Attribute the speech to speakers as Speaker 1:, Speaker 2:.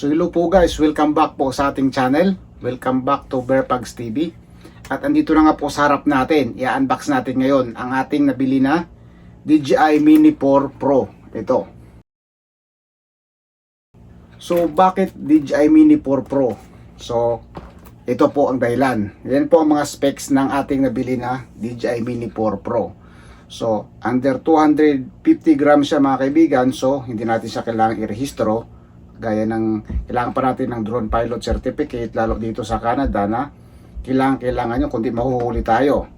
Speaker 1: So hello po guys, welcome back po sa ating channel. Welcome back to Bearpugs TV. At andito na nga po sa harap natin, i-unbox natin ngayon ang ating nabili na DJI Mini 4 Pro. Ito. So bakit DJI Mini 4 Pro? So ito po ang dahilan. Yan po ang mga specs ng ating nabili na DJI Mini 4 Pro. So under 250 grams siya mga kaibigan, so hindi natin siya kailangang irehistro. Gaya ng kailangan pa natin ng drone pilot certificate, lalo dito sa Canada na kailangan nyo kundi mahuhuli tayo.